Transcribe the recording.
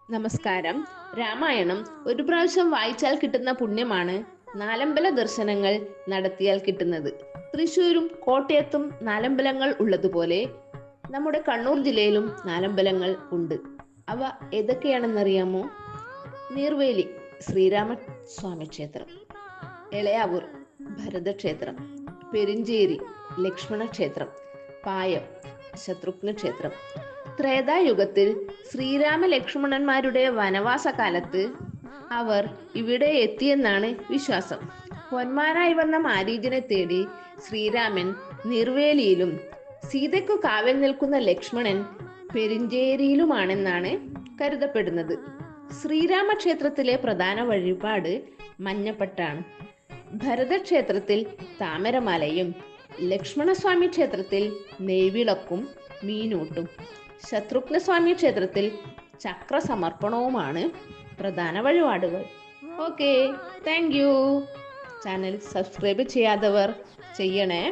നമസ്കാരം. രാമായണം ഒരു പ്രാവശ്യം വായിച്ചാൽ കിട്ടുന്ന പുണ്യമാണ് നാലമ്പല ദർശനങ്ങൾ നടത്തിയാൽ കിട്ടുന്നത്. തൃശ്ശൂരും കോട്ടയത്തും നാലമ്പലങ്ങൾ ഉള്ളതുപോലെ നമ്മുടെ കണ്ണൂർ ജില്ലയിലും നാലമ്പലങ്ങൾ ഉണ്ട്. അവ ഏതൊക്കെയാണെന്നറിയാമോ? നീർവേലി ശ്രീരാമസ്വാമി ക്ഷേത്രം, എളയാവൂർ ഭരതക്ഷേത്രം, പെരിഞ്ചേരി ലക്ഷ്മണ ക്ഷേത്രം, പായം ശത്രുഘ്ന ക്ഷേത്രം. ത്രേതായുഗത്തിൽ ശ്രീരാമ ലക്ഷ്മണന്മാരുടെ വനവാസ കാലത്ത് അവർ ഇവിടെ എത്തിയെന്നാണ് വിശ്വാസം. പൊന്മാനായി വന്ന മാരീചനെ തേടി ശ്രീരാമൻ നിർവേലിയിലും സീതയ്ക്കു കാവൽ നിൽക്കുന്ന ലക്ഷ്മണൻ പെരിഞ്ചേരിയിലുമാണെന്നാണ് കരുതപ്പെടുന്നത്. ശ്രീരാമക്ഷേത്രത്തിലെ പ്രധാന വഴിപാട് മഞ്ഞപ്പെട്ടാണ്. ഭരതക്ഷേത്രത്തിൽ താമരമാലയും, ലക്ഷ്മണസ്വാമി ക്ഷേത്രത്തിൽ നെയ്വിളക്കും മീനൂട്ടും, ശത്രുഘ്നസ്വാമി ക്ഷേത്രത്തിൽ ചക്രസമർപ്പണവുമാണ് പ്രധാന വഴിപാടുകൾ. Okay, thank you. Channel subscribe ചെയ്യാത്തവർ ചെയ്യണേ.